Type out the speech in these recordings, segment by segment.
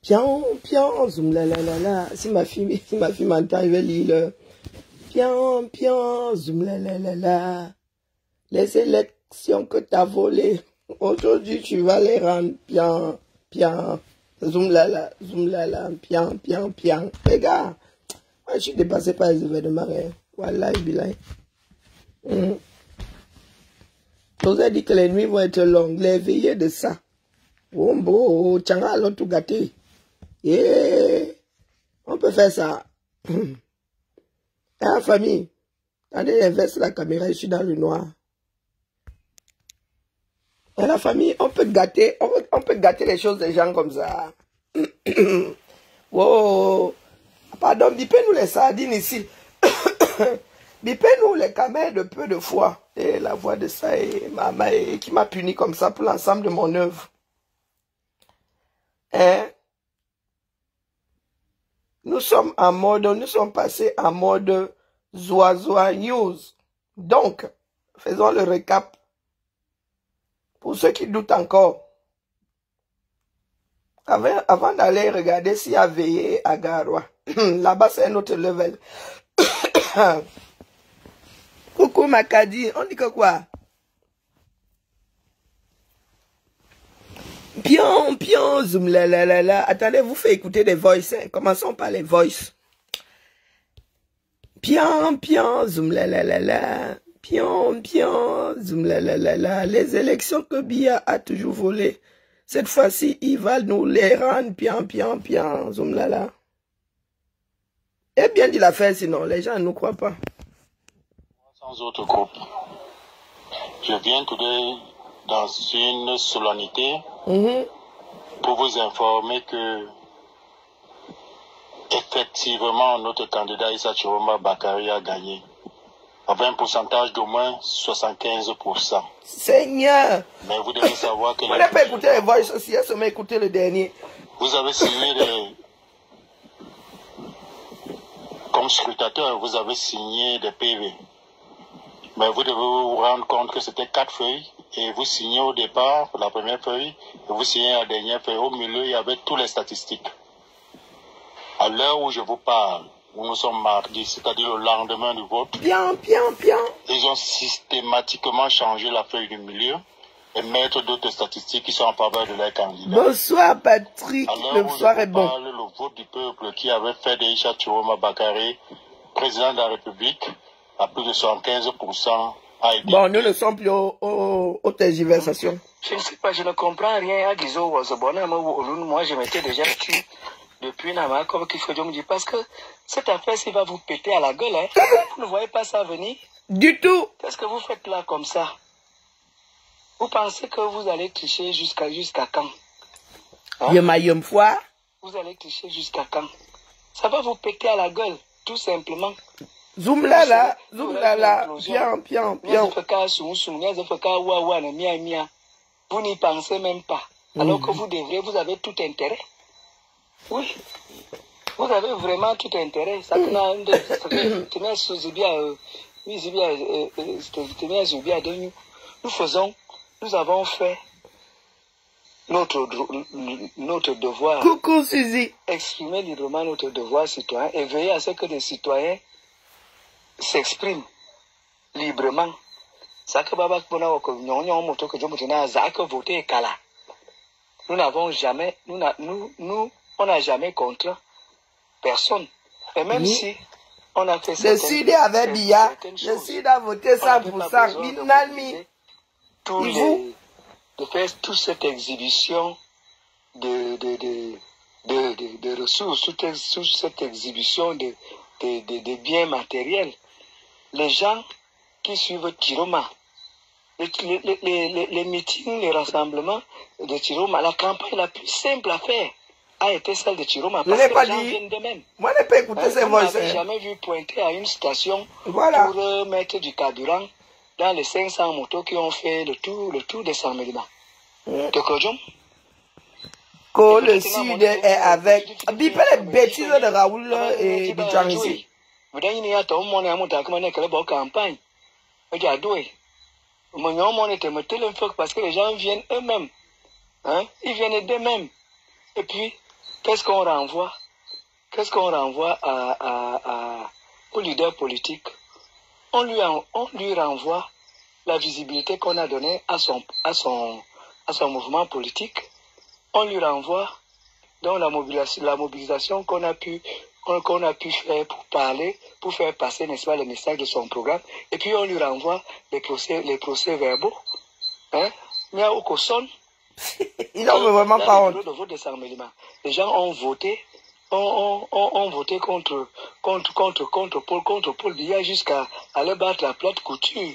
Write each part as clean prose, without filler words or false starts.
Pian, pian, zoom la la la la. Si ma fille m'entend, il va lire le pian, pian, zoom la la la la. Les élections que tu as volées, aujourd'hui tu vas les rendre pian, pian, zoom la la, pian, pian, pian. Les gars, moi je suis dépassé par les événements. Voilà, bilaï. On vous a dit que les nuits vont être longues, les veillées de ça. Oh, tchanga, l'autre tout gâté. Yeah. On peut faire ça. La famille, attendez, inverse la caméra, je suis dans le noir. Et la famille, on peut gâter les choses des gens comme ça. Wow. Pardon, bipez-nous les sardines ici. Bipez-nous les camels de peu de foi. Et la voix de ça et maman qui m'a puni comme ça pour l'ensemble de mon œuvre. Hein? Nous sommes passés en mode Zoazoa News. Donc, faisons le récap. Pour ceux qui doutent encore. Avant d'aller regarder s'il y a veillé à Garoua. Là-bas, c'est un autre level. Coucou Makadi, on dit que quoi? Pion, pion, zoom la la la la. Attendez, vous faites écouter des voices. Hein. Commençons par les voices. Pion, pion, zoom la la la la. Pion, pion, zoom la la la la. Les élections que Biya a toujours volées. Cette fois-ci, il va nous les rendre. Pion, pion, pion, zoom la la. Eh bien dit l'affaire, sinon les gens ne nous croient pas. Sans autre groupe. Je viens today dans une solennité pour vous informer que effectivement notre candidat Issa Chiroma Bakary a gagné avec un pourcentage d'au moins 75%. Seigneur! Mais vous devez savoir que... On n'a pas écouté les voix aussi, on a écouté le dernier. Vous avez signé comme scrutateur, vous avez signé des PV. Mais vous devez vous rendre compte que c'était 4 feuilles. Et vous signez au départ la première feuille, et vous signez la dernière feuille. Au milieu, il y avait toutes les statistiques. À l'heure où je vous parle, où nous sommes mardi, c'est-à-dire le lendemain du vote, ils ont systématiquement changé la feuille du milieu et mettre d'autres statistiques qui sont en faveur de leur candidat. Bonsoir Patrick, le soir est bon. Le vote du peuple qui avait fait de Issa Chiroma Bakary président de la République à plus de 75%. Bon, nous ne sommes plus aux tergiversations. Je ne sais pas, je ne comprends rien. Moi, je m'étais déjà tué depuis Nama, comme qu'il faut me dire, parce que cette affaire-ci va vous péter à la gueule. Hein. Vous ne voyez pas ça venir? Du tout. Qu'est-ce que vous faites là comme ça? Vous pensez que vous allez tricher jusqu'à quand? Hein? Fois. Vous allez tricher jusqu'à quand? Ça va vous péter à la gueule, tout simplement. Zoom là là, pian, pian, pian. Vous n'y pensez même pas. Alors que vous avez tout intérêt. Oui. Vous avez vraiment tout intérêt. Nous avons fait notre devoir. Coucou Suzy. Exprimer librement notre devoir citoyen et veiller à ce que les citoyens s'expriment librement. Nous n'avons jamais, on n'a jamais contre personne. Et même si on a fait ça. Le Sud avait Biya, le Sud a voté 100%. De faire toute cette exhibition de ressources, toute cette exhibition de biens matériels. Les gens qui suivent Chiroma, les meetings, les rassemblements de Chiroma, la campagne la plus simple à faire a été celle de Chiroma. Parce que les gens viennent d'eux-mêmes. Moi, je n'ai pas écouté ces voix. Je n'ai jamais vu pointer à une station pour mettre du carburant dans les 500 motos qui ont fait le tour des 100 000 de Kodjom. Que le Sud est avec... Bipé les bêtises de Raoul et Bidjan ici. Parce que les gens viennent eux-mêmes. Hein? Ils viennent d'eux-mêmes. Et puis, qu'est-ce qu'on renvoie au leader politique? On lui renvoie la visibilité qu'on a donnée à son mouvement politique. On lui renvoie donc la mobilisation qu'on a pu faire pour parler, pour faire passer, n'est-ce pas, le message de son programme. Et puis on lui renvoie les procès verbaux. Hein? Il y a au Kosson. Il n'en veut vraiment pas honte. De vote de Sarmelima. Les gens ont voté. ont voté contre Paul Biya jusqu'à aller battre la plate couture.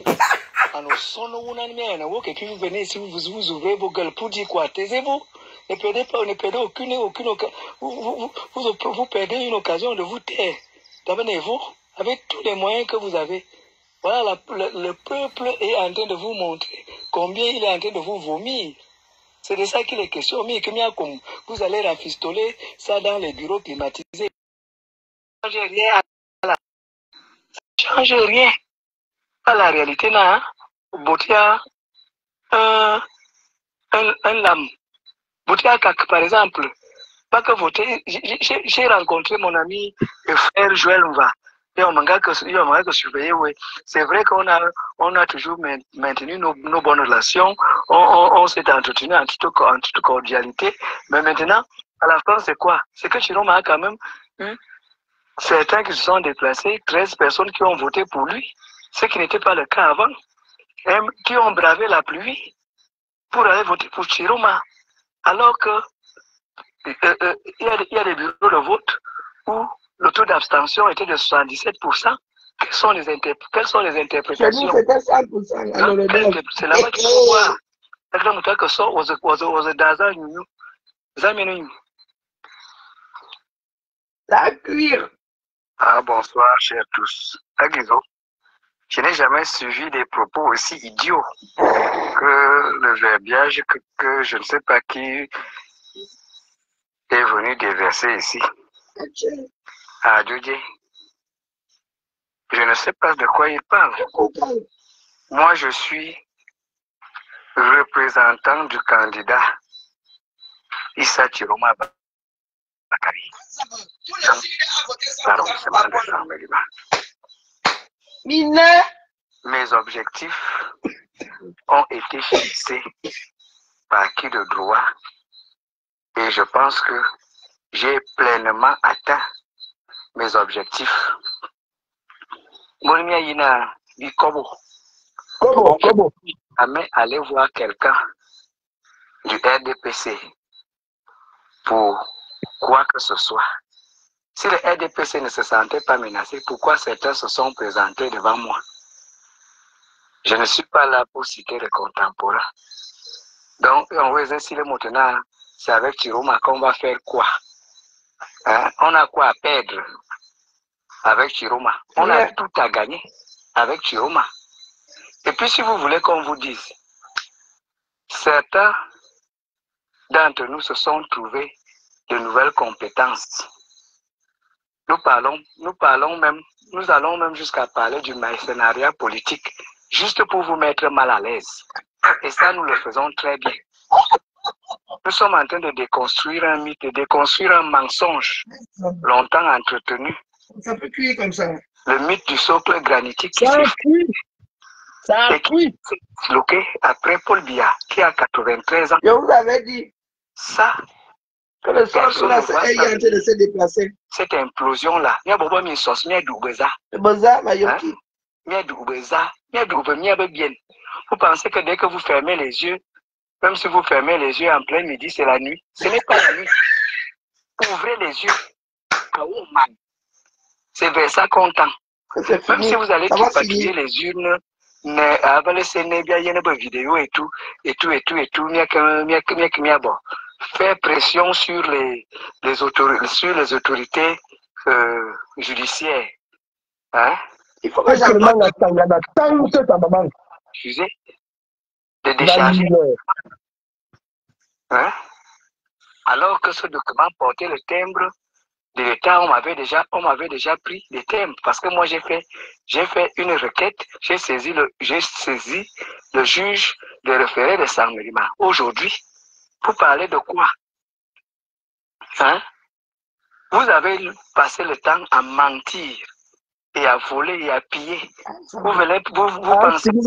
Alors, et puis vous venez ici, vous ouvrez vos gueules pour dire quoi? Taisez-vous. Ne perdez pas, ne perdez aucune occasion. Vous perdez une occasion de vous taire. D'abonnez-vous avec tous les moyens que vous avez. Voilà, le peuple est en train de vous montrer combien il est en train de vous vomir. C'est de ça qu'il est question. Mais vous allez rafistoler ça dans les bureaux climatisés. Ça ne change rien à la... change rien à la réalité. Là, Botia, un lame. Botia, par exemple, pas que voter. J'ai rencontré mon ami et frère Joël Mva. Et on m'a que surveiller, oui. C'est vrai qu'on a toujours maintenu nos bonnes relations. On s'est entretenu en toute cordialité. Mais maintenant, à la fin, c'est quoi? C'est que Chiroma a quand même eu certains qui se sont déplacés, 13 personnes qui ont voté pour lui, ce qui n'était pas le cas avant, et qui ont bravé la pluie pour aller voter pour Chiroma. Alors que il y a des bureaux de vote où le taux d'abstention était de 77%. Quelles sont les interprétations? Chez nous, c'était 100%. C'est là-bas qu'il faut voir. La cuire. Ah, bonsoir, chers tous. Aguizo, je n'ai jamais suivi des propos aussi idiots que le verbiage que je ne sais pas qui est venu déverser ici. Ah, Dieu, je ne sais pas de quoi il parle. Moi, je suis représentant du candidat Issa Chiroma Bakari. Mes objectifs ont été fixés par qui de droit et je pense que j'ai pleinement atteint mes objectifs. Molimia Yina dit Kobo. Aller voir quelqu'un du RDPC pour quoi que ce soit. Si le RDPC ne se sentait pas menacé, pourquoi certains se sont présentés devant moi? Je ne suis pas là pour citer les contemporains. Donc, on va essayer le maintenant, c'est avec Chiroma qu'on va faire quoi? Hein? On a quoi à perdre avec Chiroma? On a tout à gagner avec Chiroma. Et puis, si vous voulez qu'on vous dise, certains d'entre nous se sont trouvés de nouvelles compétences. Nous allons même jusqu'à parler du mercenariat politique, juste pour vous mettre mal à l'aise. Et ça, nous le faisons très bien. Nous sommes en train de déconstruire un mythe, de déconstruire un mensonge longtemps entretenu. Ça peut cuire comme ça. Le mythe du socle granitique qui Ça s'est disloqué après Paul Biya, qui a 93 ans. Je vous avais dit. Ça, que le socle là, est en train de se déplacer. Cette implosion-là, il y a beaucoup de choses, il y a du Vous pensez que dès que vous fermez les yeux, même si vous fermez les yeux en plein midi, c'est la nuit. Ce n'est pas la nuit. Ouvrez les yeux. C'est vers ça qu'on tend. Même si vous allez tripatouiller les urnes, vidéo et tout, faire pression sur les autorités judiciaires. Hein? Il faut que excusez, de décharger. Hein? Alors que ce document portait le timbre de l'État, on m'avait déjà pris les timbres. Parce que moi, j'ai fait une requête, j'ai saisi le juge de référé de Sarmelima. Aujourd'hui, pour parler de quoi? Hein? Vous avez passé le temps à mentir et à voler et à piller. Vous pensez, vous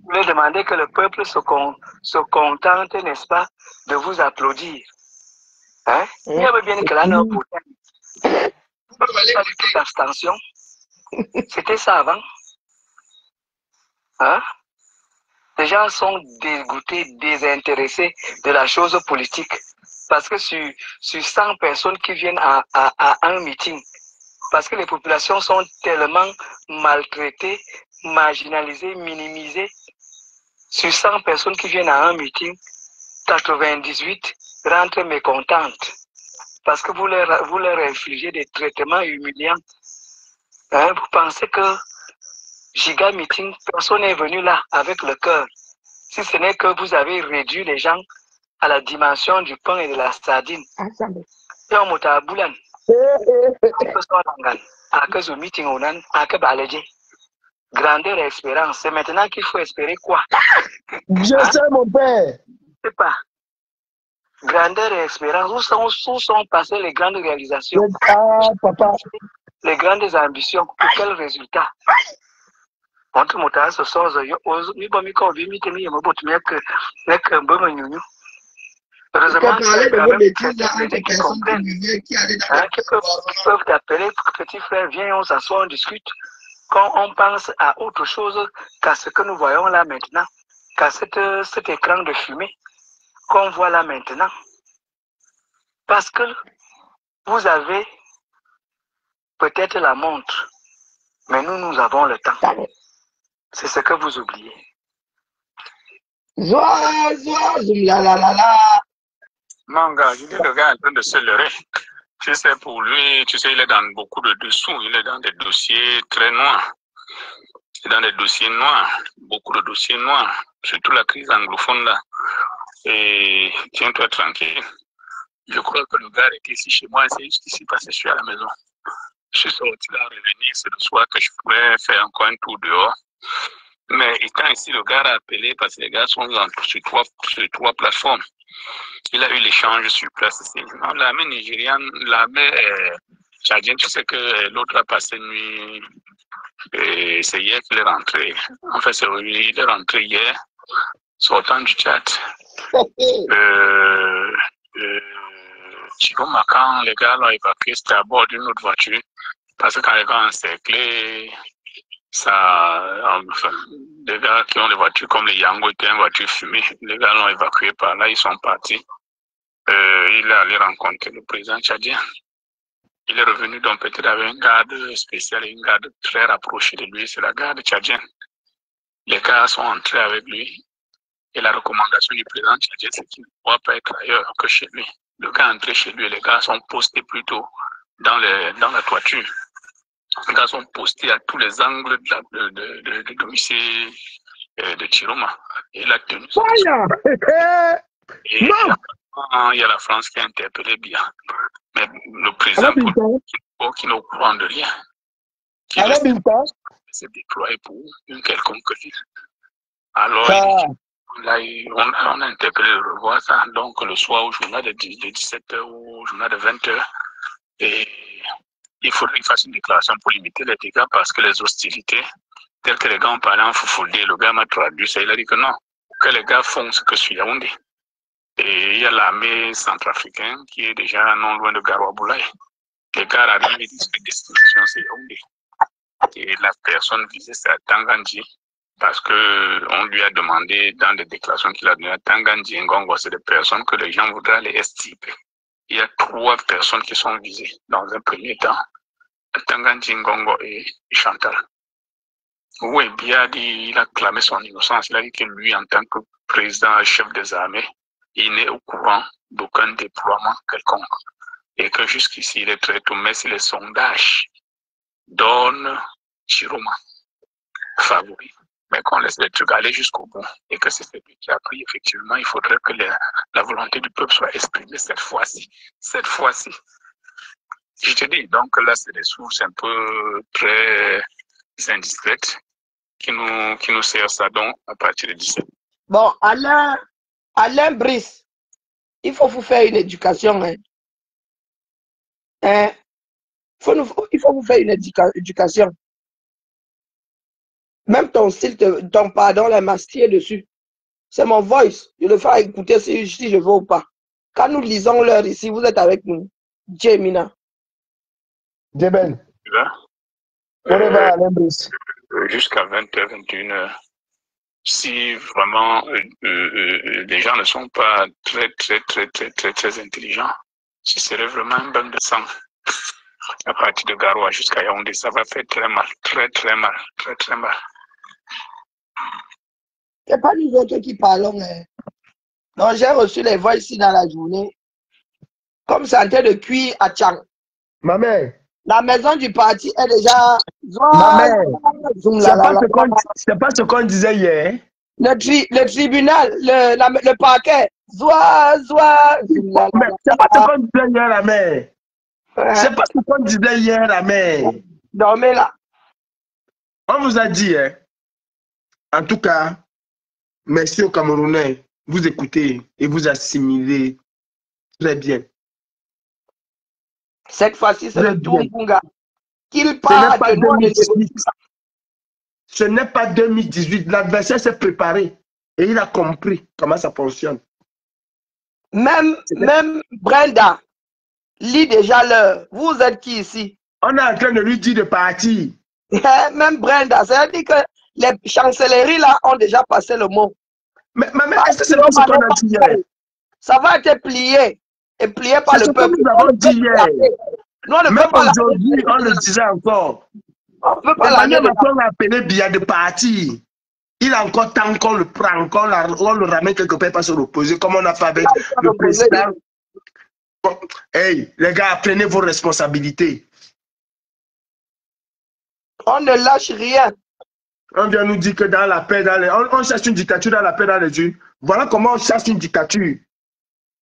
voulez demander que le peuple se contente, n'est-ce pas, de vous applaudir. Hein? Il y avait bien que là, l'abstention. C'était ça avant. Hein? Les gens sont dégoûtés, désintéressés de la chose politique. Parce que sur 100 personnes qui viennent à un meeting, parce que les populations sont tellement maltraitées, marginalisées, minimisées, sur 100 personnes qui viennent à un meeting, 98 rentrent mécontentes. Parce que vous leur infligez des traitements humiliants. Hein? Vous pensez que Giga Meeting, personne n'est venu là avec le cœur. Si ce n'est que vous avez réduit les gens à la dimension du pain et de la sardine. Et on m'a à Boulan. À cause du meeting, on a à Balédje. Grandeur et espérance. C'est maintenant qu'il faut espérer quoi? Je sais, mon père. Je sais pas. Grandeur et espérance. Où sont passées les grandes réalisations? Ah, papa. Les grandes ambitions. Pour quel résultat? Entre motards, ce soir, qui peuvent t'appeler, petit frère, viens, on s'assoit, on discute. Quand on pense à autre chose qu'à ce que nous voyons là maintenant, qu'à cet écran de fumée qu'on voit là maintenant. Parce que vous avez peut-être la montre, mais nous avons le temps. C'est ce que vous oubliez. Manga, je dis le gars est en train de se leurrer. Tu sais, pour lui, tu sais, il est dans beaucoup de dessous. Il est dans des dossiers très noirs. Il est dans des dossiers noirs. Beaucoup de dossiers noirs. Surtout la crise anglophone là. Et tiens-toi tranquille. Je crois que le gars était ici chez moi. C'est juste ici parce que je suis à la maison. Je suis sorti là, revenir. C'est le soir que je pourrais faire encore un tour dehors. Mais étant ici, le gars a appelé parce que les gars sont sur trois plateformes. Il a eu l'échange sur place ici. L'armée nigériane, l'armée tchadienne, tu sais que l'autre a passé nuit. Et c'est hier qu'il est rentré. En fait, il est rentré hier, sortant du Tchad. Chiroma, quand les gars l'ont évacué, c'était à bord d'une autre voiture. Parce que quand les gars ont encerclé, enfin, les gars qui ont des voitures comme les Yango, qui ont une voiture fumée, les gars l'ont évacué par là, ils sont partis. Il est allé rencontrer le président tchadien. Il est revenu donc peut-être avec une garde spéciale et une garde très rapprochée de lui, c'est la garde tchadienne. Les gars sont entrés avec lui et la recommandation du président tchadien, c'est qu'il ne doit pas être ailleurs que chez lui. Le gars est entré chez lui et les gars sont postés plutôt dans la toiture. Les gars sont postés à tous les angles de domicile de Chiroma. Et il a tenu. Et il y a la France qui a interpellé bien. Mais le président qui n'est au courant de rien, qui s'est déployé pour une quelconque ville. Alors, là, on a interpellé le revoir ça. Donc, le soir au journal de 17h ou au journal de 20h. Et il faudrait qu'il fasse une déclaration pour limiter les dégâts parce que les hostilités, telles que les gars ont parlé en Foufoudé, le gars m'a traduit ça. Il a dit que non, que les gars font ce que sur Yaoundé. Et il y a l'armée centrafricaine qui est déjà non loin de Garoua-Boulaye. Les gars arrivent et disent que destination c'est Yaoundé. Et la personne visée c'est Tangandji parce qu'on lui a demandé dans les déclarations qu'il a données à Tangandji et Ngongo, c'est des personnes que les gens voudraient les extirper. Il y a 3 personnes qui sont visées dans un premier temps. Tangandji, Ngongo et Chantal. Oui, Biadi, il a clamé son innocence. Il a dit que lui, en tant que président, chef des armées, il n'est au courant d'aucun déploiement quelconque. Et que jusqu'ici, il est très tôt. Mais si les sondages donnent Chiroma favori, mais qu'on laisse les trucs aller jusqu'au bout et que c'est celui qui a pris, effectivement, il faudrait que la volonté du peuple soit exprimée cette fois-ci. Cette fois-ci. Je te dis, donc là, c'est des sources un peu très indiscrètes qui nous servent ça donc à partir de 17. Bon, Alain Brice, il faut vous faire une éducation. Hein. Hein? Il faut vous faire une éducation. Même ton style, ton pardon, la mastier dessus. C'est mon voice. Je le fais écouter si je veux ou pas. Quand nous lisons l'heure ici, vous êtes avec nous. Jemina. Djeben. Là, Whatever, Alain Brice. jusqu'à 20h, 21h. Si vraiment les gens ne sont pas très intelligents, ce serait vraiment un bain de sang. À partir de Garoua jusqu'à Yaoundé, ça va faire très mal, très mal. C'est pas nous autres qui parlons. Hein. Donc, j'ai reçu les voix ici dans la journée. Comme c'est en train de cuire à Tchang. Ma mère. La maison du parti est déjà... Ma mère. C'est pas ce qu'on disait hier. Le tribunal, le parquet. Zoua. C'est pas ce qu'on disait hier, la mère. C'est pas ce qu'on disait hier, la mère. Dormez là. On vous a dit, hein. En tout cas, merci aux Camerounais. Vous écoutez et vous assimilez très bien. Cette fois-ci, c'est le Toumpunga. Qu'il part de nous. Ce n'est pas 2018. L'adversaire s'est préparé et il a compris comment ça fonctionne. Même Brenda lit déjà l'heure. Vous êtes qui ici? On est en train de lui dire de partir. Même Brenda, c'est-à-dire que les chancelleries là ont déjà passé le mot. Mais est-ce que c'est pas ce qu'on a dit hier? Ça va être plié. Et plié par le peuple. Nous avons dit hier. Même aujourd'hui, on le disait encore. Emmanuel Macron a appelé Biya de partir. Il a encore tant qu'on le prend, qu'on le ramène quelque part pour se reposer, comme on a fait avec le président. Bon, hey, les gars, prenez vos responsabilités. On ne lâche rien. On vient nous dire que dans la paix, on cherche une dictature dans la paix dans les unes. Voilà comment on cherche une dictature.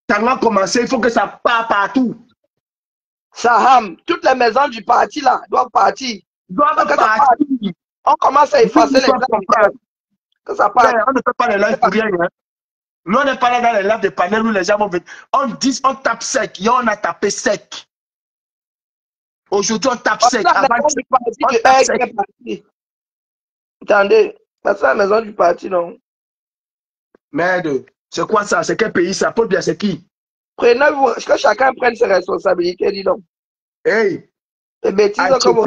Ça a commencé, il faut que ça parte partout. Saham, toutes les maisons du parti là doivent partir. On commence à effacer les gens. Que ça parte. On ne fait pas les lives pour rien. Hein. Nous, on n'est pas là dans les lives de panel où les gens vont venir. On tape sec. Hier, on a tapé sec. Aujourd'hui, on tape sec. Attendez, c'est la maison du parti, non? Merde, c'est quoi ça? C'est quel pays ça? Paul Biya, c'est qui? Prenez-vous, que chacun prenne ses responsabilités, dis donc. Hey! Les bêtises comme vous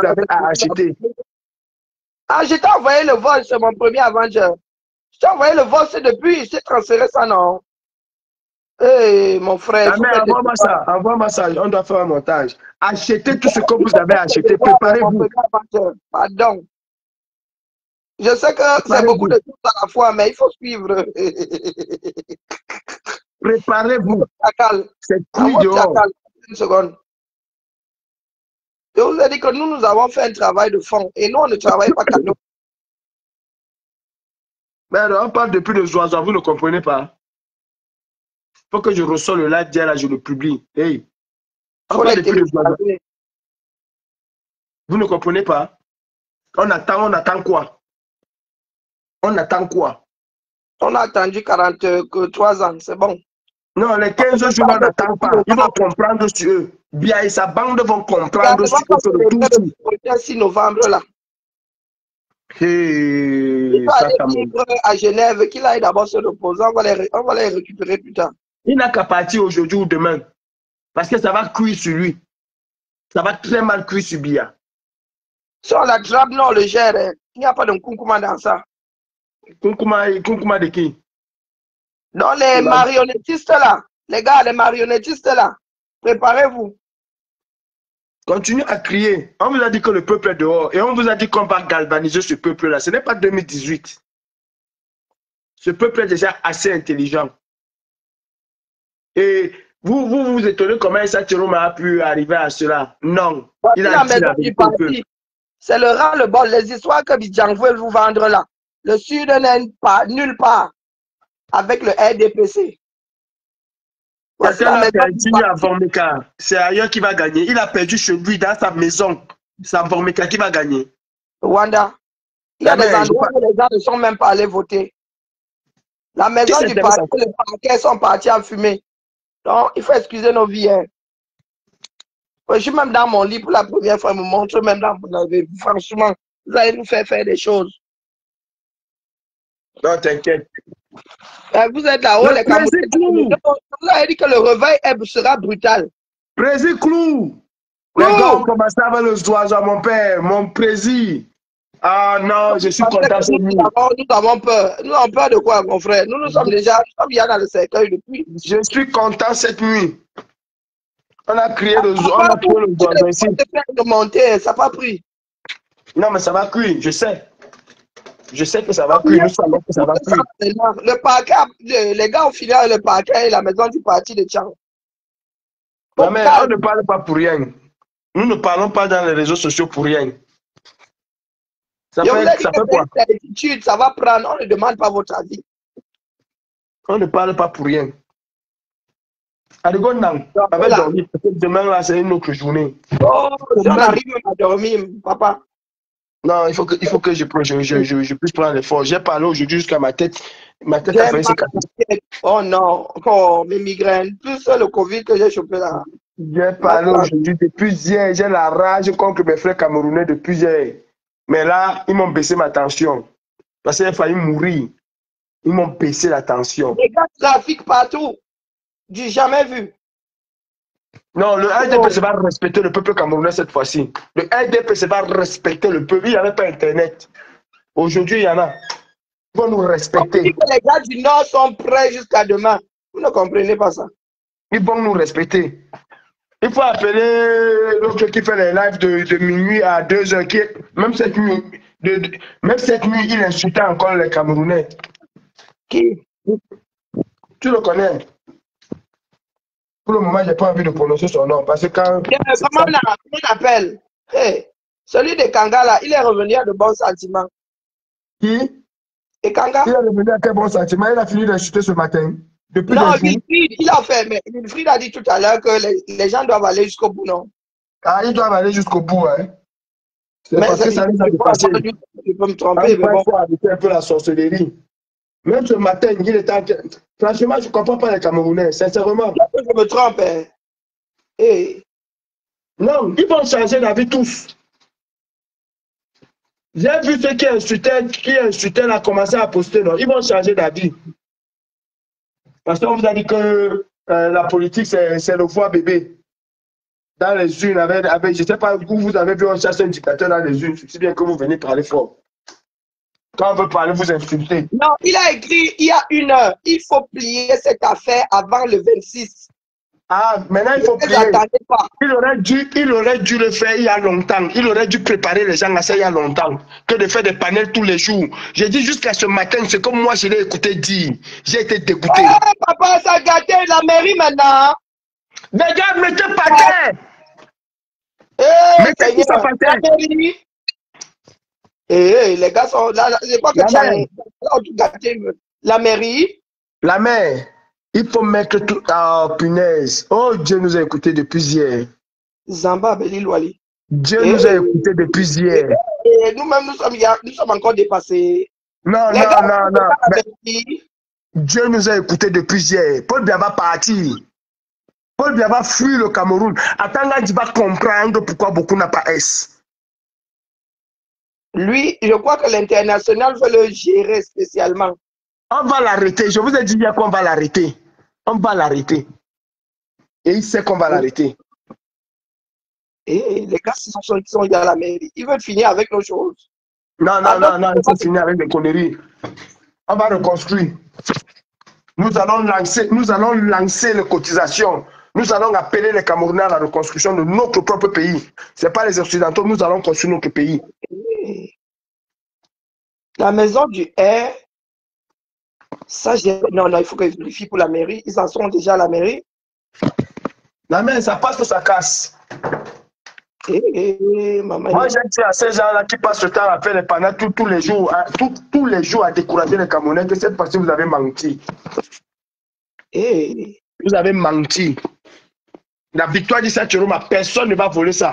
avez à acheter. Ah, je t'ai envoyé le vol, c'est mon premier avant-hier. Je t'ai envoyé le vol, c'est depuis, c'est transféré ça, non? Hey, mon frère. Envoie-moi ça, on doit faire un montage. Achetez tout ce que vous avez acheté, préparez-vous. Pardon. Je sais que c'est beaucoup de choses à la fois, mais il faut suivre. Préparez-vous. C'est cuit dehors. Une seconde. Je vous ai dit que nous avons fait un travail de fond et nous, on ne travaille pas cadeau. Mais on parle depuis le oiseaux, vous ne comprenez pas. Il faut que je reçois le live d'hier, là, je le publie. Hey. On parle depuis le oiseaux. Vous ne comprenez pas. On attend quoi? On attend quoi? On a attendu 43 ans, c'est bon. Non, les 15 jours, on n'attend pas. Ils vont comprendre sur eux. Biya et sa bande vont comprendre sur eux. Le 6 novembre, là. Il va aller vivre à Genève, qu'il aille d'abord se reposer. On va les récupérer plus tard. Il n'a qu'à partir aujourd'hui ou demain. Parce que ça va cuire sur lui. Ça va très mal cuire sur Biya. Si on l'attrape, non, on le gère. Hein. Il n'y a pas de Nkunkuma dans ça. Nkunkuma de qui? Non, les marionnettistes là. Les gars, les marionnettistes là. Préparez-vous. Continuez à crier. On vous a dit que le peuple est dehors. Et on vous a dit qu'on va galvaniser ce peuple-là. Ce n'est pas 2018. Ce peuple est déjà assez intelligent. Et vous étonnez comment Issa Chiroma a pu arriver à cela. Non. Il a dit la vérité. C'est le ras le bol. Les histoires que Bidjan veut vous vendre là. Le Sud n'est pas nulle part avec le RDPC. C'est ailleurs qui va gagner. Il a perdu chez lui dans sa maison. C'est Vormeka qui va gagner. Rwanda. Il y a des endroits où les gens ne sont même pas allés voter. La maison du parti, les parquets sont partis à fumer. Donc, il faut excuser nos vies. Hein. Je suis même dans mon lit pour la première fois, me montre même dans mon lit. Franchement, vous allez nous faire des choses. Non, t'inquiète. Vous êtes là-haut, les Camerounais. Vous avez dit que le réveil sera brutal. Président Clou. Les gars ont commencé avec le oiseaux à mon père, mon président. Ah non, je suis content. Nous avons peur. Nous avons peur de quoi, mon frère? Nous sommes déjà bien dans le cercueil depuis. Je suis content cette nuit. On a crié le oiseau ici. De monter, ça n'a pas pris. Non, mais ça va cuire, je sais. Je sais que ça va cuire. Nous savons que ça va cuire. Le parquet, les gars ont fini le parquet et la maison du parti de Tchang. Non, mais on ne parle pas pour rien. Nous ne parlons pas dans les réseaux sociaux pour rien. Ça fait quoi? Ça va prendre, on ne demande pas votre avis. On ne parle pas pour rien. Arigonang, avec dormir, demain là, c'est une autre journée. Oh, on arrive à dormir, papa. Non, il faut que je puisse prendre l'effort. J'ai parlé aujourd'hui jusqu'à ma tête. Ma tête a fait oh non, oh, mes migraines. Plus le Covid que j'ai chopé là. J'ai parlé aujourd'hui depuis hier. J'ai la rage contre mes frères camerounais depuis hier. Mais là, ils m'ont baissé ma tension. Parce qu'il a failli mourir. Ils m'ont baissé la tension. Les gars trafiquent partout. J'ai jamais vu. Non, le RDP va respecter le peuple camerounais cette fois-ci. Le RDP va respecter le peuple. Il n'y avait pas Internet. Aujourd'hui, il y en a. Ils vont nous respecter. On dit que les gars du Nord sont prêts jusqu'à demain. Vous ne comprenez pas ça. Ils vont nous respecter. Il faut appeler l'autre qui fait les lives de minuit à 2h. Même cette nuit, il insultait encore les Camerounais. Qui? Tu le connais? Pour le moment, je n'ai pas envie de prononcer son nom. Parce que quand. Comment on appelle? Hey, celui de Kanga là, il est revenu à de bons sentiments. Qui? Et Kanga? Il est revenu à quel bon sentiment? Il a fini d'insulter ce matin. Depuis non, il a fait, mais Wilfried a dit tout à l'heure que les gens doivent aller jusqu'au bout, non? Ah, ils doivent aller jusqu'au bout, hein. C'est mais parce que ça les a dépassés. Je peux me tromper, mais bon. Il faut arrêter un peu la sorcellerie. Même ce matin, il était en... Franchement, je ne comprends pas les Camerounais, sincèrement. Je me trompe, hein. Hey. Non, ils vont changer la vie tous. J'ai vu ceux qui insultaient, là, commencer à poster, non. Ils vont changer d'avis. Parce qu'on vous a dit que la politique, c'est le foie bébé. Dans les unes, je ne sais pas où vous avez vu, on chasse un dictateur dans les unes. C'est bien que vous venez parler fort. Quand on veut parler, vous insultez. Non, il a écrit il y a 1 heure. Il faut plier cette affaire avant le 26. Ah, maintenant il faut plier. Il aurait dû le faire il y a longtemps. Il aurait dû préparer les gens à ça il y a longtemps. Que de faire des panels tous les jours. J'ai dit jusqu'à ce matin, c'est comme moi je l'ai écouté dire. J'ai été dégoûté. Hey, papa, ça a gâté la mairie maintenant. Les gars, mettez pas terre. Mettez tout ça par terre. Les gars sont là. Je crois que tu as gâté la mairie. La mer. Il faut mettre tout. Ah, punaise. Oh, Dieu nous a écoutés depuis hier. Zamba, Belilwali. Dieu nous a écoutés depuis hier. Nous-mêmes, nous sommes encore dépassés. Non. Dieu nous a écoutés depuis hier. Paul Biya va partir. Paul Biya va fuir le Cameroun. Attends, tu vas comprendre pourquoi beaucoup n'a pas S. Lui, je crois que l'international veut le gérer spécialement. On va l'arrêter. Je vous ai dit hier qu'on va l'arrêter. On va l'arrêter. Et il sait qu'on va l'arrêter. Et les gars qui sont dans la mairie, ils veulent finir avec nos choses. Non, il faut finir avec des conneries. On va reconstruire. Nous allons lancer les cotisations. Nous allons appeler les Camerounais à la reconstruction de notre propre pays. Ce n'est pas les Occidentaux, nous allons construire notre pays. La maison du R, ça, non, il faut que je vérifie pour la mairie. Ils en sont déjà à la mairie. La mairie, ça passe ou ça casse? Maman. Moi, j'ai dit à ces gens-là qui passent le temps à faire les panneaux tous les jours, tous les jours à décourager les Camerounais que cette fois-ci, vous avez menti. Vous avez menti. La victoire du Saint-Jérôme, personne ne va voler ça.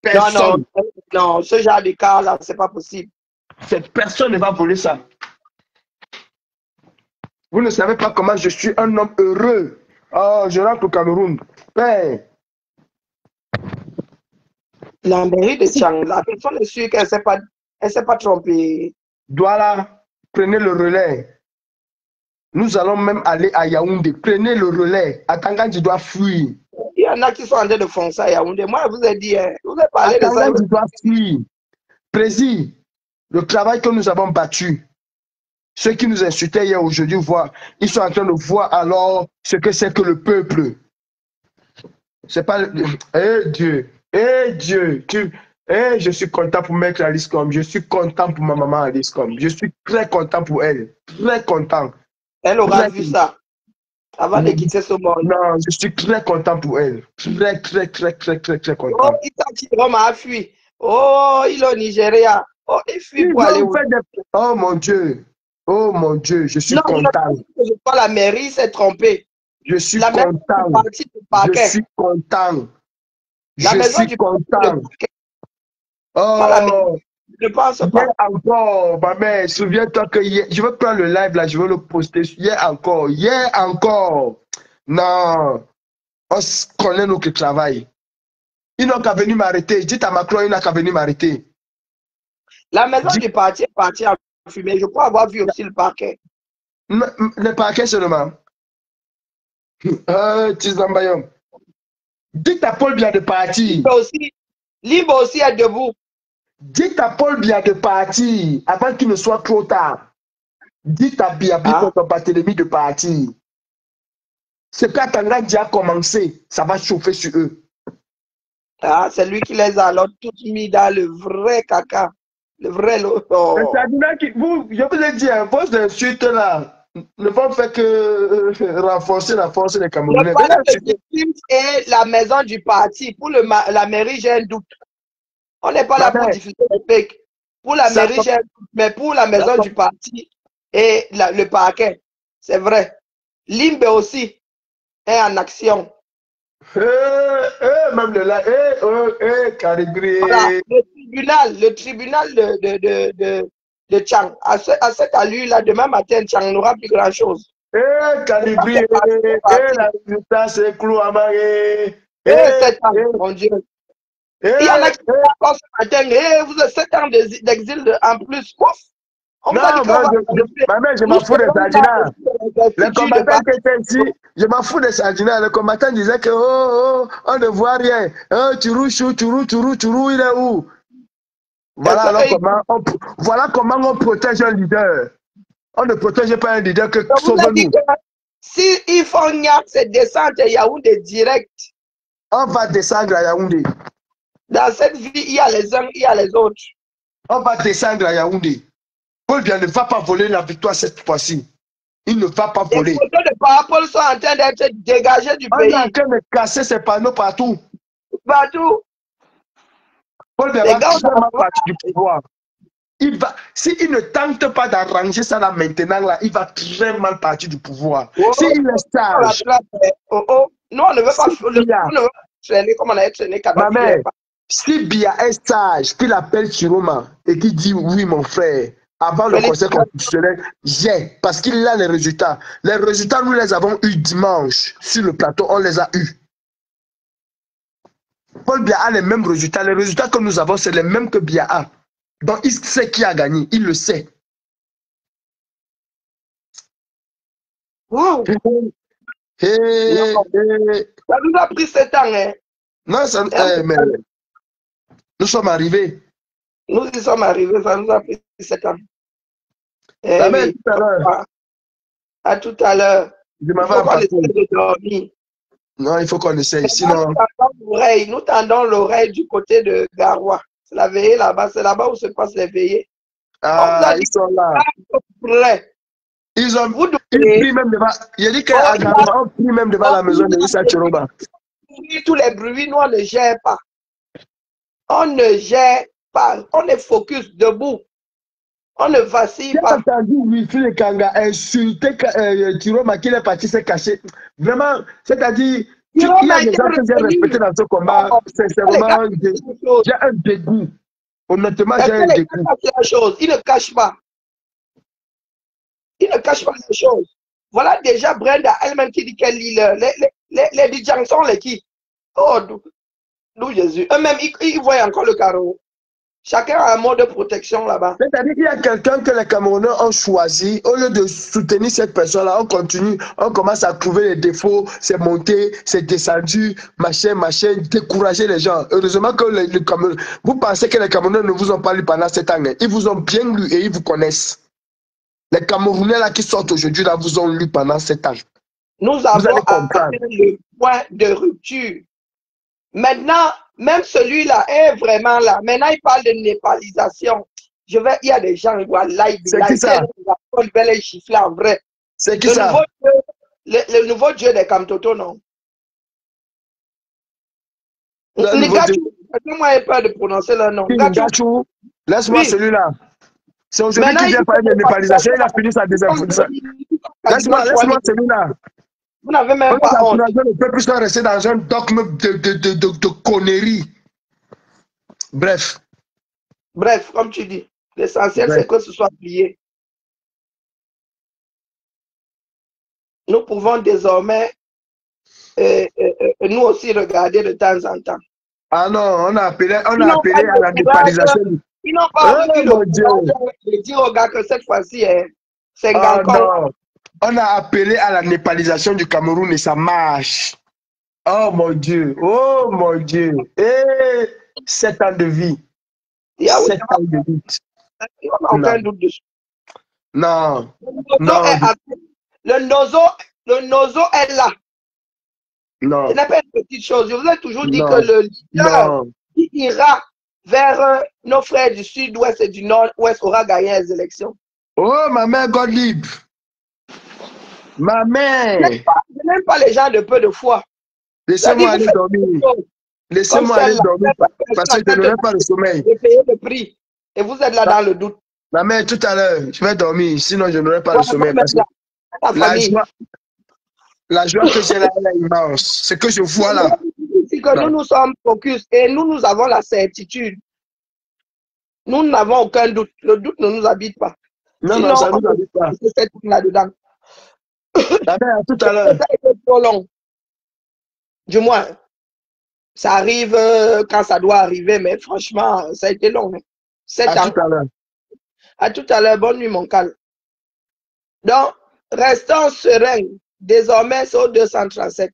Personne. Non, ce genre de cas-là, c'est pas possible. Personne ne va voler ça. Vous ne savez pas comment je suis un homme heureux. Oh, je rentre au Cameroun. Père. La mairie de Chang, la personne est sûre qu'elle ne s'est pas trompée. Douala, prenez le relais. Nous allons même aller à Yaoundé. Prenez le relais. Atangandji doit fuir. Il y en a qui sont en train de foncer à Yaoundé. Moi, je vous ai dit, hein, je vous ai parlé de ça. Atangandji doit fuir. Président, le travail que nous avons battu, ceux qui nous insultaient hier, aujourd'hui, ils sont en train de voir alors ce que c'est que le peuple. C'est pas... Eh Dieu, je suis content pour mettre Alice comme. Je suis content pour ma maman Alice comme. Je suis très content pour elle. Très content. Elle aura vu ça avant de quitter ce monde. Non, je suis très content pour elle. Très content. Oh, Itachi m'a fui. Oh, il est au Nigeria. Oh, il fuit pour aller où? Oh mon Dieu. Oh mon Dieu, je suis content. Je crois la mairie s'est trompée. Je suis content. Je suis content. Je suis content. Oh, je pense pas. Hier encore, ma mère, souviens-toi que hier, je vais prendre le live là, je vais le poster. Hier encore. Non, on connaît nous qui travaillent. Ils n'ont qu'à venir m'arrêter. Dites à Macron, il n'a qu'à venir m'arrêter. La maison du parti est partie en fumée. Je crois avoir vu aussi le parquet. Le parquet seulement. Tizambayom. Dites à Paul Biya de partir. Libre aussi est debout. Dites à Paul Biya de partir avant qu'il ne soit trop tard. Dites à Biya contre Barthélemy de partir. Ce qu'Atangandji a commencé, ça va chauffer sur eux. Ah, c'est lui qui les a alors toutes mis dans le vrai caca. Le vrai lot. Oh. Je vous ai dit, vos insultes là ne vont faire que renforcer la force des Camerounais. Le problème et la maison du parti. Pour la mairie, j'ai un doute. On n'est pas là pour diffuser le fake. Pour la mairie, j'ai un doute. Mais pour la maison du parti et le parquet, c'est vrai. Limbe aussi est en action. Même Caribri. Voilà, le tribunal de Chang, à cette allure-là, demain matin, Chang n'aura plus grand-chose. Calibri, la résultat, c'est clou à marrer. Mon Dieu. Il y en a qui sont encore ce matin, vous avez 7 ans d'exil en plus. Ouf. Non, je m'en fous des Sardinats. Les combattants qui étaient ici, je m'en fous des Sardinats. Les combattants disaient que on ne voit rien. Turou, il est où? Voilà comment on protège un leader. On ne protège pas un leader que sauve-nous. Si ils font Niak, c'est descendre à Yaoundé direct. On va descendre à Yaoundé. Dans cette vie, il y a les uns, il y a les autres. On va descendre à Yaoundé. Paul Biya ne va pas voler la victoire cette fois-ci. Il ne va pas voler. Les photos de Paul sont en train d'être dégagées du pays. On est en train de casser ses panneaux partout. Partout. Paul Biya va vraiment partir du pouvoir. S'il ne tente pas d'arranger ça là maintenant, là, il va très mal partir du pouvoir. S'il est sage. Non, on ne veut pas traîner comme on a traîné Kadhafi. Ma mère, si Biya est sage, qu'il appelle Chiroma et qu'il dit oui, mon frère. Avant le conseil constitutionnel, parce qu'il a les résultats. Les résultats, nous les avons eus dimanche sur le plateau, on les a eus. Paul Biya a les mêmes résultats. Les résultats que nous avons, c'est les mêmes que Biya a. Donc, il sait qui a gagné, il le sait. Wow. Ça nous a pris 7 ans. Hein? Non, mais nous sommes arrivés. Nous y sommes arrivés, ça nous a pris 7 ans. Oui. Tout à l'heure. À tout à l'heure. Je m'en vais de dormir. Non, il faut qu'on essaye. Sinon... Nous tendons l'oreille du côté de Garoua. C'est la veillée là-bas. C'est là-bas où se passent les veillées. Ah, ils sont là. Ils prient même devant. Il a dit qu'à Garoua, on prie même devant la maison de Issa Chiroba. Tous les bruits, nous, on ne gère pas. On ne gère pas. On est focus, debout. On ne vacille pas. J'ai entendu Wilfried Kanga insulter Chiroma qui est parti se cacher. Vraiment, c'est-à-dire, il y a des gens que j'ai respectés dans ce combat. Sincèrement, j'ai un dégoût. Honnêtement, j'ai un dégoût. Il ne cache pas. Il ne cache pas les choses. Voilà déjà Brenda elle-même qui dit qu'elle lit les Django sont les qui. Oh, D'où Jésus. Eux-mêmes, ils voient encore le carreau. Chacun a un mode de protection là-bas. C'est-à-dire qu'il y a quelqu'un que les Camerounais ont choisi. Au lieu de soutenir cette personne-là, on continue, on commence à trouver les défauts, c'est monté, c'est descendu, machin, décourager les gens. Heureusement que les Camerounais, vous pensez que les Camerounais ne vous ont pas lu pendant 7 ans. Hein. Ils vous ont bien lu et ils vous connaissent. Les Camerounais là qui sortent aujourd'hui, là, vous ont lu pendant 7 ans. Nous Vous avons allez comprendre. atteint le point de rupture. Maintenant, même celui-là est vraiment là. Maintenant, il parle de népalisation. Il y a des gens, ils voient live. C'est qui ça? Ils veulent les chiffler en vrai. C'est qui ça? Le nouveau dieu des Kamtoto, non? Moi, j'ai peur de prononcer leur nom. Ngachou. Laisse-moi celui-là. C'est aujourd'hui qu'il vient parler de népalisation. Il a fini sa deuxième fois. Laisse-moi celui-là. Vous n'avez même pas honte. Ne peut plus rester dans un dogme de conneries. Bref. Bref, comme tu dis, l'essentiel c'est que ce soit plié. Nous pouvons désormais nous aussi regarder de temps en temps. Ah non, on a appelé à la népalisation. Ils n'ont pas eu le courage de dire aux gars que cette fois-ci, c'est non. On a appelé à la népalisation du Cameroun et ça marche. Oh mon Dieu, oh mon Dieu. Et 7 ans de vie. 7 ans de vie. Il n'y a aucun doute dessus. Non. Le nozo est là. Non. Ce n'est pas une petite chose. Je vous ai toujours dit que le leader qui ira vers nos frères du sud-ouest et du nord-ouest aura gagné les élections. Oh, ma mère Godlib. Ma mère. Je n'aime pas les gens de peu de foi. Laissez-moi aller dormir. Laissez-moi aller dormir parce que je n'aurai pas le sommeil. De payer le prix. Et vous êtes là dans le doute. Ma mère, tout à l'heure, je vais dormir. Sinon, je n'aurai pas le sommeil. Parce que la joie que j'ai là, elle est immense. Ce que je vois là. C'est que nous sommes focus et nous avons la certitude. Nous n'avons aucun doute. Le doute ne nous habite pas. Non, sinon, non, ça ne nous habite pas. C'est là-dedans. La mère, tout à l'heure. Ça a été trop long. Du moins, ça arrive quand ça doit arriver, mais franchement, ça a été long. 7 ans. Tout à l'heure. À tout à l'heure. Bonne nuit, mon calme. Donc, restons sereins. Désormais, c'est au 237.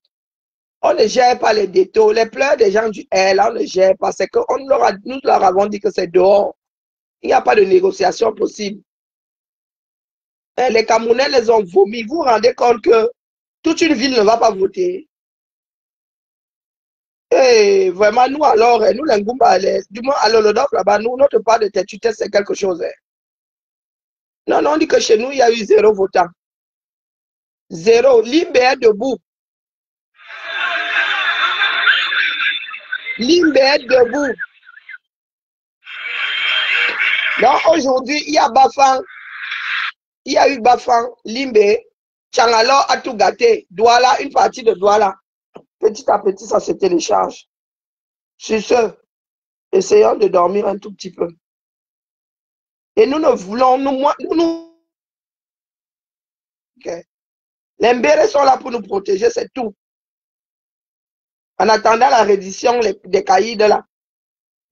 On ne gère pas les détours. Les pleurs des gens du L, on ne gère pas. C'est que nous leur avons dit que c'est dehors. Il n'y a pas de négociation possible. Et les Camerounais les ont vomi. Vous vous rendez compte que toute une ville ne va pas voter. Et vraiment, nous alors, nous les Ngumba, du moins à l'Olodok là-bas, nous, notre part de tête, c'est quelque chose. Non, non, on dit que chez nous, il y a eu 0 votant. 0. Limbe est debout. Limbe est debout. Donc aujourd'hui, il y a Bafang. Il y a eu Bafang, Limbe, Tchangalo a tout gâté. Douala, une partie de Douala. Petit à petit, ça se télécharge. Sur ce, essayons de dormir un tout petit peu. Et nous ne voulons, okay. Les Mbérés sont là pour nous protéger, c'est tout. En attendant la reddition des caïds de là.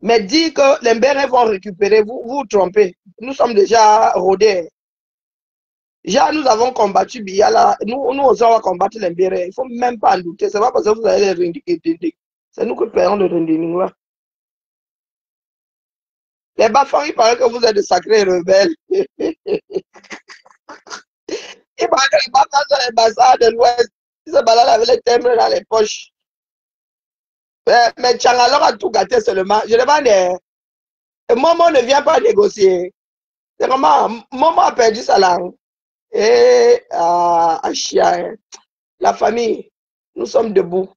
Mais dire que les Mbérés vont récupérer, vous vous trompez. Nous sommes déjà rodés. Déjà, nous avons combattu Biala. Nous osons combattre les Mbérés. Il ne faut même pas en douter. Ce n'est pas parce que vous allez les rendiquer. C'est nous qui payons le rending là. Les Bafang, il paraît que vous êtes de sacrés rebelles. Il paraît que les Bafang sont les bazars de l'Ouest. Ils se baladent avec les timbres dans les poches. Mais Tchangalor a tout gâté seulement. Je demande, Momo ne vient pas négocier. C'est comment Momo a perdu sa langue. Et chien, la famille, nous sommes debout.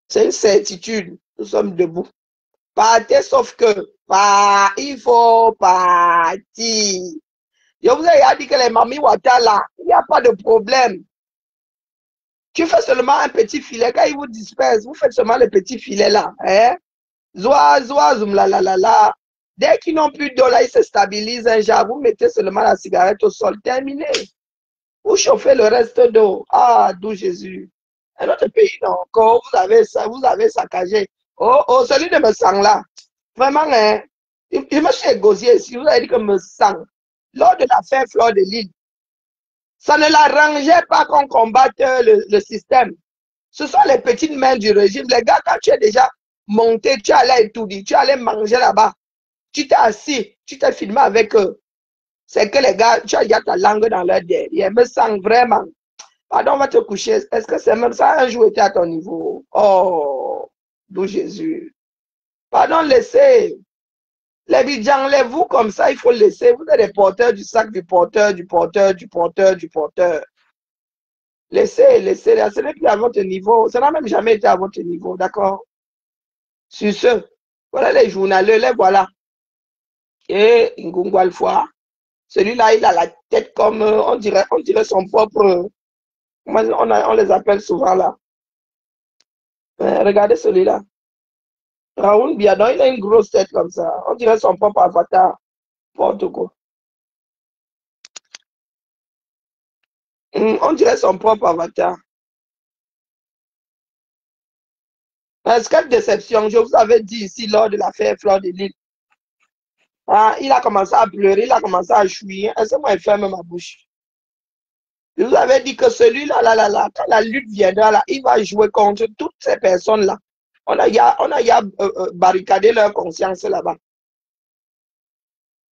C'est une certitude, nous sommes debout. Partez sauf que il faut partir. Je vous ai dit que les mamies Ouattara là, il n'y a pas de problème. Tu fais seulement un petit filet, quand ils vous dispersent, vous faites seulement le petit filet là. Hein? Zoua, zoum, la. Dès qu'ils n'ont plus d'eau là, ils se stabilisent un genre, vous mettez seulement la cigarette au sol, terminé. Vous chauffez le reste d'eau. Ah, d'où Jésus. Un autre pays, non, encore, vous avez saccagé. Oh, oh, celui de me sang là. Vraiment, hein, je me suis égosé ici. Vous avez dit que me sang. Lors de l'affaire Fleur de Lille, ça ne l'arrangeait pas qu'on combatte le système. Ce sont les petites mains du régime. Les gars, quand tu es déjà monté, tu allais étudier, tu allais manger là-bas. Tu t'es assis, tu t'es filmé avec eux. C'est que les gars, tu as déjà ta langue dans leur derrière. Me sens vraiment. Pardon, on va te coucher. Est-ce que c'est même ça un jour était à ton niveau? Oh, d'où Jésus. Pardon, laissez. Les bidjans, vous comme ça, il faut laisser. Vous êtes les porteurs du sac, du porteur, du porteur, du porteur, du porteur. Laissez, laissez. Ce n'est plus à votre niveau. Ça n'a même jamais été à votre niveau, d'accord? Sur ce, voilà les journaleux, les voilà. Et Ngungu Alpha, celui-là, il a la tête comme, on dirait son propre, on les appelle souvent là. Regardez celui-là. Raoul Biadon, il a une grosse tête comme ça. On dirait son propre avatar. N'importe quoi. On dirait son propre avatar. Quelle déception, je vous avais dit ici lors de l'affaire Fleur de Lille. Ah, il a commencé à pleurer, il a commencé à chouiller. Est-ce que moi, il ferme ma bouche? Je vous avais dit que celui-là, quand la lutte viendra, là, il va jouer contre toutes ces personnes-là. On a barricadé leur conscience là-bas.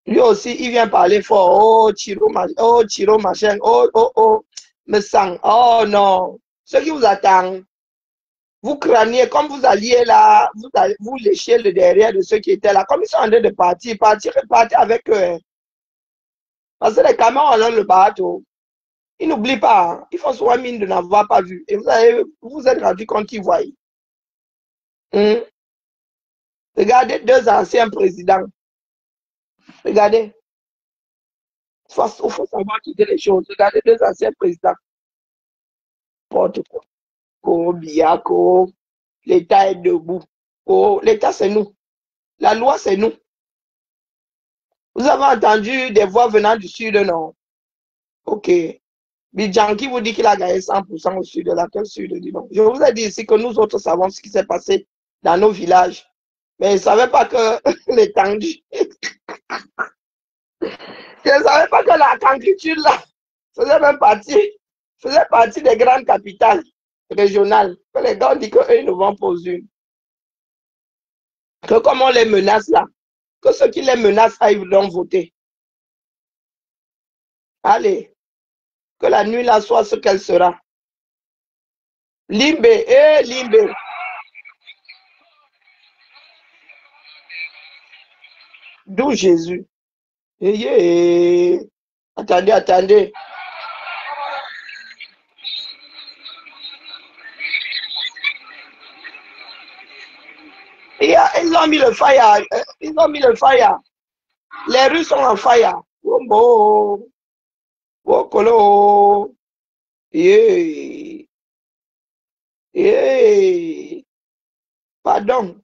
Lui aussi, il vient parler fort. Oh, Chiro, machin. Oh, oh, oh, me sang. Oh, non. Ce qui vous attend, vous craignez, comme vous alliez là, vous léchiez le derrière de ceux qui étaient là. Comme ils sont en train de partir avec eux. Hein. Parce que les camions ont le bateau. Ils n'oublient pas. Hein. Ils font souvent mine de n'avoir pas vu. Et vous êtes rendu compte qu'ils voient. Regardez deux anciens présidents. Regardez. Il faut savoir quitter les choses. Regardez deux anciens présidents. N'importe quoi. Oh, Biako. L'État est debout. Oh, l'État, c'est nous. La loi, c'est nous. Vous avez entendu des voix venant du sud, non? Ok. Bidjan qui vous dit qu'il a gagné 100% au sud de la quel sud, dis donc. Je vous ai dit ici que nous autres savons ce qui s'est passé dans nos villages. Mais je ne savais pas que les tendus. Je ne savais pas que la cancliture là faisait partie des grandes capitales régionales. Que les gars ont dit qu'eux, ils ne vont pas aux urnes. Que comme on les menace là, que ceux qui les menacent aillent donc voter. Allez, que la nuit là soit ce qu'elle sera. Limbe, Limbe. D'où Jésus. Attendez, attendez. Ils ont mis le fire. Ils ont mis le fire. Les rues sont en fire. Wombo. Wokolo. Pardon.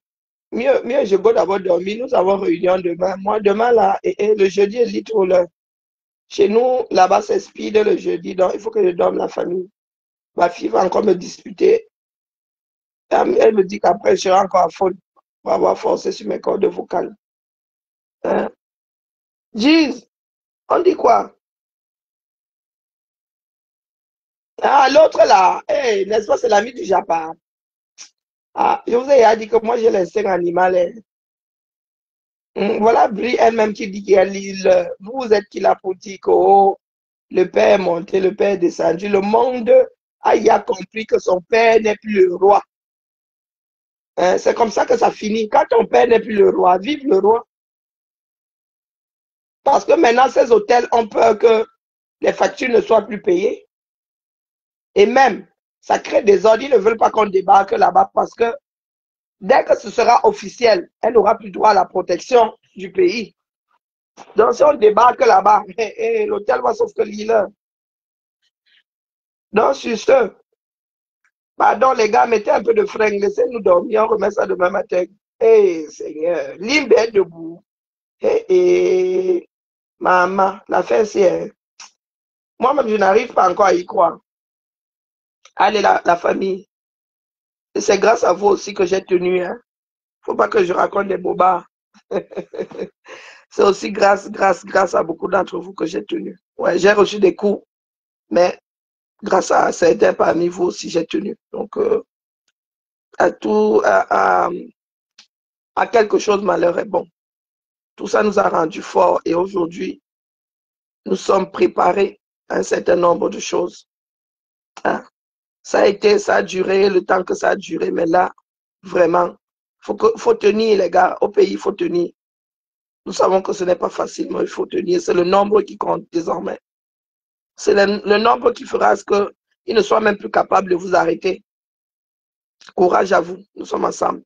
Mieux, je vais d'abord dormir. Nous avons réunion demain. Moi, demain, là, le jeudi est litre là. Chez nous, là-bas, c'est speed le jeudi. Donc, il faut que je dorme la famille. Ma fille va encore me disputer. Elle me dit qu'après, je serai encore à faute pour avoir forcé sur mes cordes vocales. Hein? Jeez, on dit quoi? Ah, l'autre là, hey, n'est-ce pas, c'est l'ami du Japon. Ah, je vous ai dit que moi, j'ai l'instinct animal. Voilà Brie elle-même qui dit qu'elle vous êtes qui la politique, oh, le père est monté, le père est descendu. Le monde a compris que son père n'est plus le roi. Hein, c'est comme ça que ça finit. Quand ton père n'est plus le roi, vive le roi. Parce que maintenant, ces hôtels ont peur que les factures ne soient plus payées. Et même, ça crée des ordres. Ils ne veulent pas qu'on débarque là-bas parce que dès que ce sera officiel, elle n'aura plus droit à la protection du pays. Donc, si on débarque là-bas, l'hôtel va s'offrir l'île. Donc, sur ce, pardon les gars, mettez un peu de frein, laissez-nous dormir, on remet ça demain matin. Seigneur, Limbe est debout. Maman, l'affaire c'est... Moi-même, je n'arrive pas encore à y croire. Allez, la famille. Et c'est grâce à vous aussi que j'ai tenu. Hein. Faut pas que je raconte des bobards. C'est aussi grâce à beaucoup d'entre vous que j'ai tenu. Ouais, j'ai reçu des coups, mais grâce à certains parmi vous aussi, j'ai tenu. Donc, à quelque chose, malheur est bon. Tout ça nous a rendus forts et aujourd'hui, nous sommes préparés à un certain nombre de choses. Hein? Ça a duré le temps que ça a duré, mais là, vraiment, faut tenir, les gars. Au pays, il faut tenir. Nous savons que ce n'est pas facile, mais il faut tenir. C'est le nombre qui compte désormais. C'est le nombre qui fera ce qu'il ne soit même plus capable de vous arrêter. Courage à vous. Nous sommes ensemble.